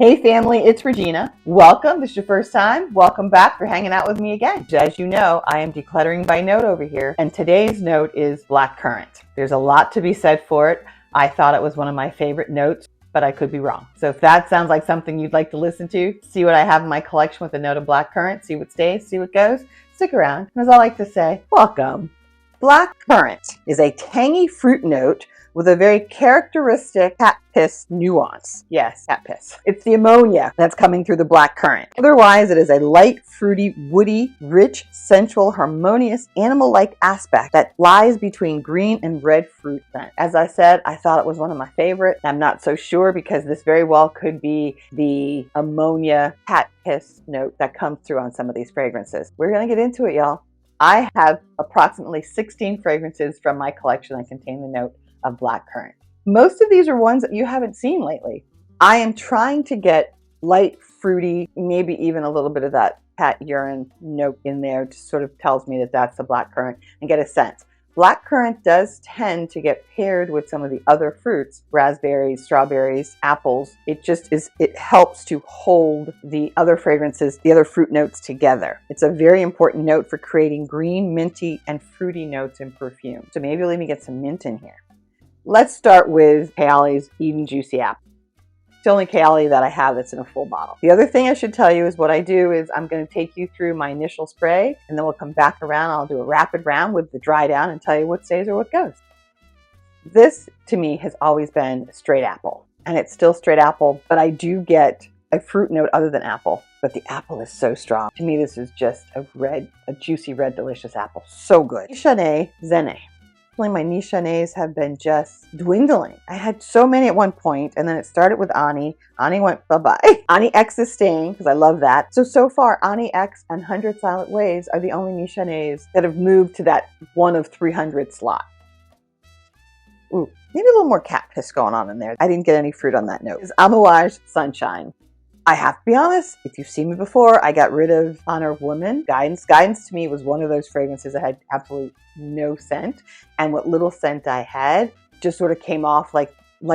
Hey family, it's Regina. Welcome. This is your first time. Welcome back for hanging out with me again. As you know, I am decluttering by note over here, and today's note is Blackcurrant. There's a lot to be said for it. I thought it was one of my favorite notes, but I could be wrong. So if that sounds like something you'd like to listen to, see what I have in my collection with a note of Blackcurrant, see what stays, see what goes, stick around. As I like to say, welcome. Blackcurrant is a tangy fruit note with a very characteristic cat piss nuance. Yes, cat piss. It's the ammonia that's coming through the blackcurrant. Otherwise, it is a light, fruity, woody, rich, sensual, harmonious, animal-like aspect that lies between green and red fruit scent. As I said, I thought it was one of my favorite. I'm not so sure because this very well could be the ammonia cat piss note that comes through on some of these fragrances. We're gonna get into it, y'all. I have approximately 16 fragrances from my collection that contain the note of blackcurrant. Most of these are ones that you haven't seen lately. I am trying to get light, fruity, maybe even a little bit of that cat urine note in there. Just sort of tells me that that's the blackcurrant and get a sense. Blackcurrant does tend to get paired with some of the other fruits, raspberries, strawberries, apples. It helps to hold the other fragrances, the other fruit notes together. It's a very important note for creating green, minty, and fruity notes in perfume. So maybe let me get some mint in here. Let's start with Kayali's Eden Juicy Apple. It's the only Kayali that I have that's in a full bottle. The other thing I should tell you is what I do is I'm going to take you through my initial spray, and then we'll come back around. I'll do a rapid round with the dry down and tell you what stays or what goes. This, to me, has always been straight apple, and it's still straight apple, but I do get a fruit note other than apple, but the apple is so strong. To me, this is just a juicy red, delicious apple. So good. Nichane Zene. My Nichanes have been just dwindling. I had so many at one point, and then it started with Ani. Ani went bye-bye. Ani X is staying because I love that. So far, Ani X and 100 Silent Waves are the only Nichanes that have moved to that 1 of 300 slot. Ooh, maybe a little more cat piss going on in there. I didn't get any fruit on that note. It's Amouage Sunshine. I have to be honest, if you've seen me before, I got rid of Honor of Women. Guidance. Guidance to me was one of those fragrances that had absolutely no scent. And what little scent I had just sort of came off like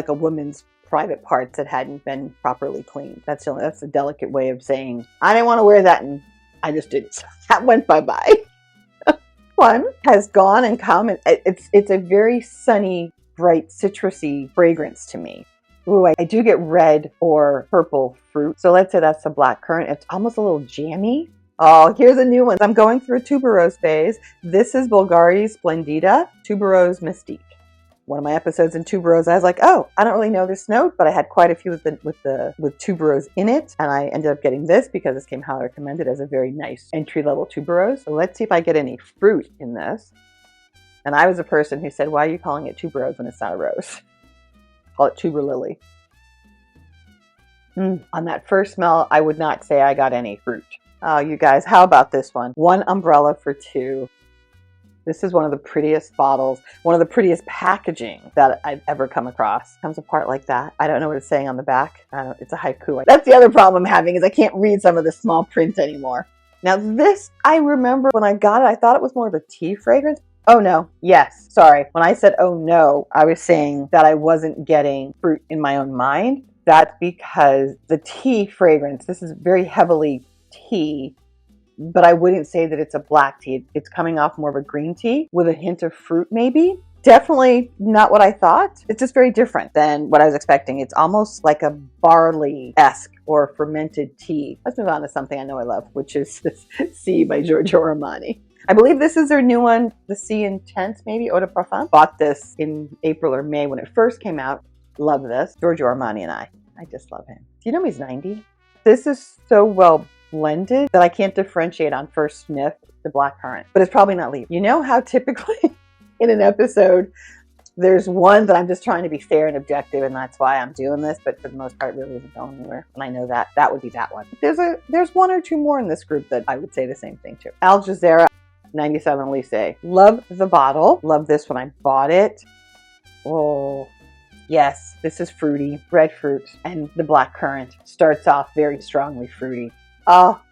a woman's private parts that hadn't been properly cleaned. That's a delicate way of saying, I didn't want to wear that and I just didn't. That went bye-bye. One has gone and come, and it's a very sunny, bright, citrusy fragrance to me. Ooh, I do get red or purple fruit. So let's say that's the blackcurrant. It's almost a little jammy. Oh, here's a new one. I'm going through a tuberose phase. This is Bulgari Splendida Tuberose Mystique. One of my episodes in tuberose, I was like, oh, I don't really know this note, but I had quite a few with tuberose in it, and I ended up getting this because this came highly recommended as a very nice entry-level tuberose. So let's see if I get any fruit in this. And I was a person who said, why are you calling it tuberose when it's not a rose? Call it tuber lily. On that first smell, I would not say I got any fruit. Oh, you guys, how about this one? One umbrella for two. This is one of the prettiest bottles, one of the prettiest packaging that I've ever come across. Comes apart like that. I don't know what it's saying on the back. It's a haiku. That's the other problem I'm having is I can't read some of the small print anymore. Now this, I remember when I got it, I thought it was more of a tea fragrance. Oh no, yes, sorry. When I said oh no, I was saying that I wasn't getting fruit in my own mind. That's because the tea fragrance, this is very heavily tea, but I wouldn't say that it's a black tea. It's coming off more of a green tea with a hint of fruit maybe. Definitely not what I thought. It's just very different than what I was expecting. It's almost like a barley-esque or fermented tea. Let's move on to something I know I love, which is this C by Giorgio Armani. I believe this is their new one, the C Intense, maybe, Eau de Parfum. Bought this in April or May when it first came out. Love this. Giorgio Armani and I just love him. Do you know he's 90? This is so well blended that I can't differentiate on first sniff the blackcurrant, but it's probably not leaf. You know how typically in an episode, there's one that I'm just trying to be fair and objective, and that's why I'm doing this, but for the most part, it really isn't going anywhere. And I know that would be that one. There's one or two more in this group that I would say the same thing to. Al Jazeera 97 Lycée. Love the bottle. Love this when I bought it. Oh, yes, this is fruity, red fruit, and the blackcurrant starts off very strongly fruity.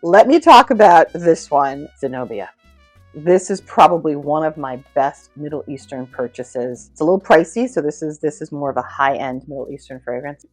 Let me talk about this one, Zenobia. This is probably one of my best Middle Eastern purchases. It's a little pricey, so this is more of a high-end Middle Eastern fragrance.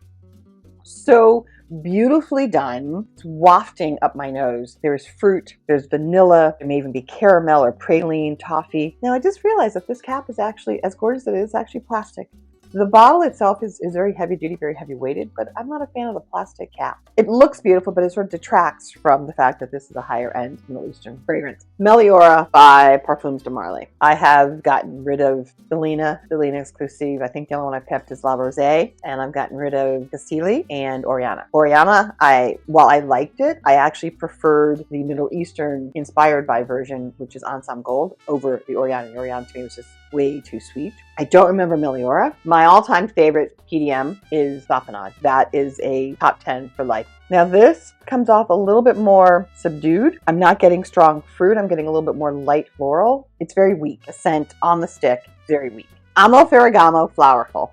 So beautifully done. It's wafting up my nose. There's fruit, there's vanilla, there may even be caramel or praline, toffee. Now I just realized that this cap is actually, as gorgeous as it is, actually plastic. The bottle itself is very heavy duty, very heavy weighted, but I'm not a fan of the plastic cap. It looks beautiful, but it sort of detracts from the fact that this is a higher end Middle Eastern fragrance. Meliora by Perfumes de Marly. I have gotten rid of Bellina Exclusive. I think the only one I've kept is La Rosée, and I've gotten rid of Cassili and Oriana. Oriana, while I liked it, I actually preferred the Middle Eastern inspired by version, which is Ensemble Gold, over the Oriana. The Oriana to me was just way too sweet. I don't remember Meliora. My all-time favorite PDM is Safanad. That is a top 10 for life. Now this comes off a little bit more subdued. I'm not getting strong fruit. I'm getting a little bit more light floral. It's very weak. A scent on the stick, very weak. Amo Ferragamo Flowerful.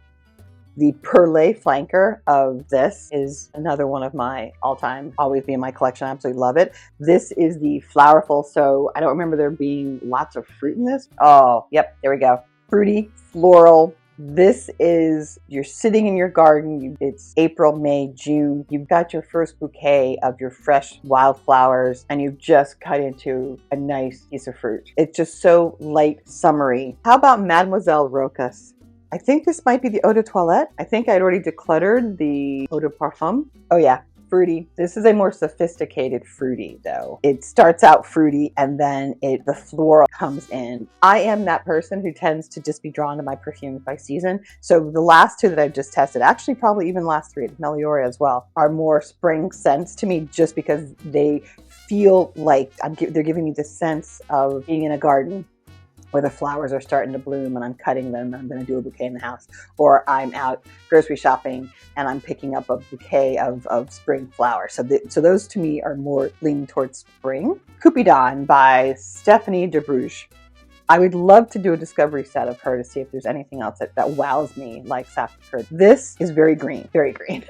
The Perle flanker of this is another one of my all-time, always be in my collection. I absolutely love it. This is the Flowerful, so I don't remember there being lots of fruit in this. Oh, yep, there we go. Fruity, floral. This is, you're sitting in your garden, it's April, May, June, you've got your first bouquet of your fresh wildflowers and you've just cut into a nice piece of fruit. It's just so light, summery. How about Mademoiselle Rocas? I think this might be the Eau de Toilette. I think I'd already decluttered the Eau de Parfum. Oh yeah, fruity. This is a more sophisticated fruity though. It starts out fruity and then the floral comes in. I am that person who tends to just be drawn to my perfumes by season. So the last two that I've just tested, actually probably even last three, Meliora as well, are more spring scents to me just because they feel like they're giving me the sense of being in a garden where the flowers are starting to bloom and I'm cutting them and I'm going to do a bouquet in the house. Or I'm out grocery shopping and I'm picking up a bouquet of spring flowers. So those to me are more leaning towards spring. Cupidon by Stephanie de Bruges. I would love to do a discovery set of her to see if there's anything else that wows me like Saffron. This is very green, very green.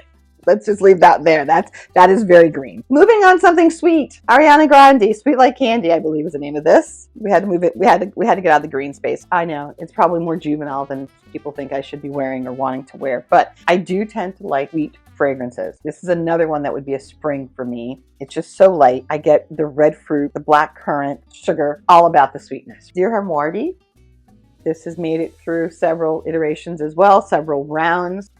Let's just leave that there. That is very green. Moving on, something sweet. Ariana Grande, Sweet Like Candy, I believe is the name of this. We had to move it. We had to get out of the green space. I know it's probably more juvenile than people think I should be wearing or wanting to wear, but I do tend to like sweet fragrances. This is another one that would be a spring for me. It's just so light. I get the red fruit, the blackcurrant, sugar, all about the sweetness. Dear Harmoirdi, this has made it through several iterations as well, several rounds.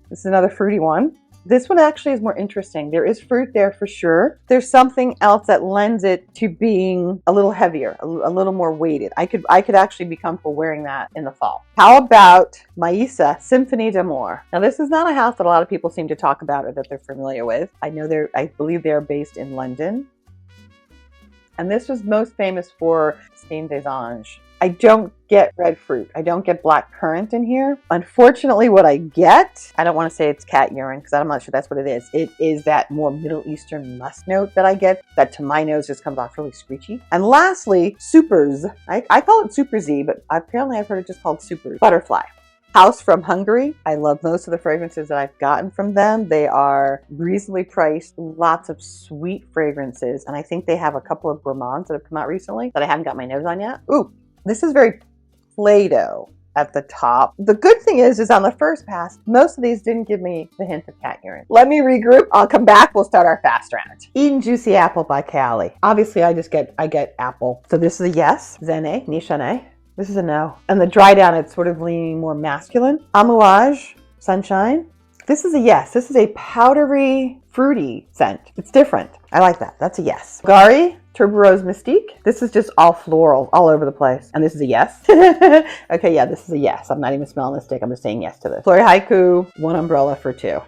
This is another fruity one. This one actually is more interesting. There is fruit there for sure. There's something else that lends it to being a little heavier, a little more weighted. I could actually be comfortable wearing that in the fall. How about Maïssa Symphonie d'Amour? Now this is not a house that a lot of people seem to talk about or that they're familiar with. I believe they're based in London. And this was most famous for Steam des Anges. I don't get red fruit. I don't get blackcurrant in here. Unfortunately, what I get, I don't want to say it's cat urine because I'm not sure that's what it is. It is that more Middle Eastern musk note that I get that to my nose just comes off really screechy. And lastly, Supers. I call it Super Z, but apparently I've heard it just called Supers. Butterfly. House from Hungary. I love most of the fragrances that I've gotten from them. They are reasonably priced, lots of sweet fragrances, and I think they have a couple of gourmands that have come out recently that I haven't got my nose on yet. Ooh, this is very Play-Doh at the top. The good thing is on the first pass, most of these didn't give me the hint of cat urine. Let me regroup. I'll come back. We'll start our fast round. Eden Juicy Apple by Cali. Obviously, I get apple. So this is a yes. Zene, Nishane. This is a no. And the dry down, it's sort of leaning more masculine. Amouage, Sunshine. This is a yes. This is a powdery, fruity scent. It's different. I like that. That's a yes. Gari, Tuberose Mystique. This is just all floral, all over the place. And this is a yes. Okay, yeah, this is a yes. I'm not even smelling the stick. I'm just saying yes to this. Flori Haiku, one umbrella for two.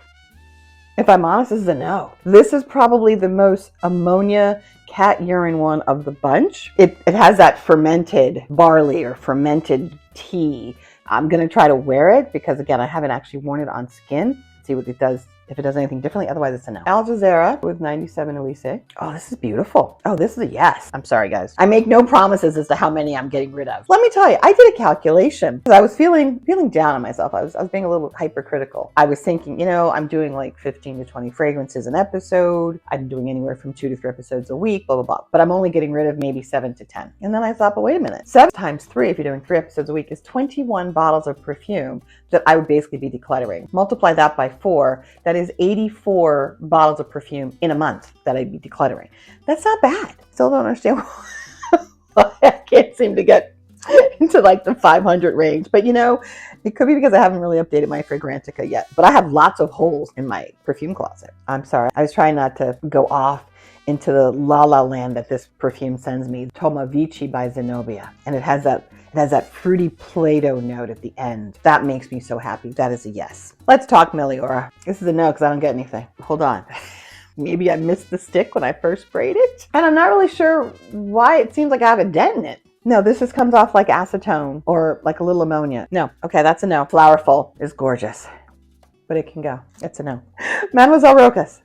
If I'm honest, this is a no. This is probably the most ammonia cat urine one of the bunch. It has that fermented barley or fermented tea. I'm going to try to wear it because, again, I haven't actually worn it on skin. See what it does, if it does anything differently. Otherwise, it's a no. Al Jazeera with 97 Elise. Oh, this is beautiful. Oh, this is a yes. I'm sorry, guys. I make no promises as to how many I'm getting rid of. Let me tell you, I did a calculation because I was feeling down on myself. I was being a little hypercritical. I was thinking, I'm doing like 15 to 20 fragrances an episode. I'm doing anywhere from 2 to 3 episodes a week, blah, blah, blah. But I'm only getting rid of maybe 7 to 10. And then I thought, but wait a minute. 7 times 3, if you're doing 3 episodes a week, is 21 bottles of perfume that I would basically be decluttering. Multiply that by 4, that That is 84 bottles of perfume in a month that I'd be decluttering. That's not bad. Still don't understand why I can't seem to get into like the 500 range. But you know, it could be because I haven't really updated my Fragrantica yet. But I have lots of holes in my perfume closet. I'm sorry. I was trying not to go off into the la la land that this perfume sends me. Toma Vici by Zenobia. And it has that fruity Play-Doh note at the end. That makes me so happy. That is a yes. Let's talk Meliora. This is a no because I don't get anything. Hold on. Maybe I missed the stick when I first sprayed it. And I'm not really sure why it seems like I have a dent in it. No, this just comes off like acetone or like a little ammonia. No. Okay, that's a no. Flowerful is gorgeous, but it can go. It's a no. Mademoiselle Rochas.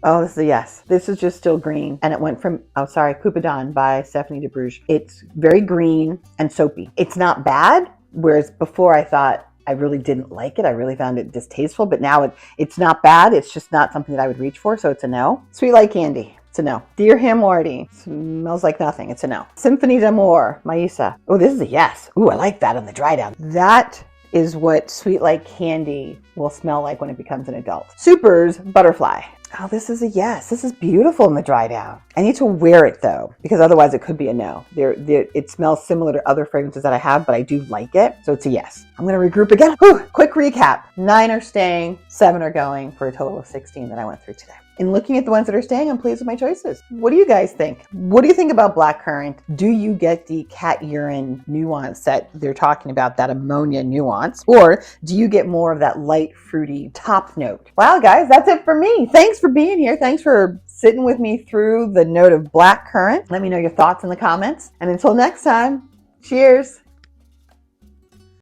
Oh, this is a yes. This is just still green. And it went from, Coupadon by Stephanie de Bruges. It's very green and soapy. It's not bad. Whereas before I thought I really didn't like it. I really found it distasteful, but now it's not bad. It's just not something that I would reach for. So it's a no. Sweet Like Candy. It's a no. Dear Hamwardy. Smells like nothing. It's a no. Symphony d'Amour. Maïsa. Oh, this is a yes. Ooh, I like that on the dry down. That is what Sweet Like Candy will smell like when it becomes an adult. Supers Butterfly. Oh, this is a yes. This is beautiful in the dry down. I need to wear it though, because otherwise it could be a no. It smells similar to other fragrances that I have, but I do like it. So it's a yes. I'm going to regroup again. Whew, quick recap. 9 are staying, 7 are going for a total of 16 that I went through today. In looking at the ones that are staying, I'm pleased with my choices. What do you guys think? What do you think about Blackcurrant? Do you get the cat urine nuance that they're talking about, that ammonia nuance? Or do you get more of that light, fruity top note? Wow, guys, that's it for me. Thanks for being here. Thanks for sitting with me through the note of Blackcurrant. Let me know your thoughts in the comments. And until next time, cheers.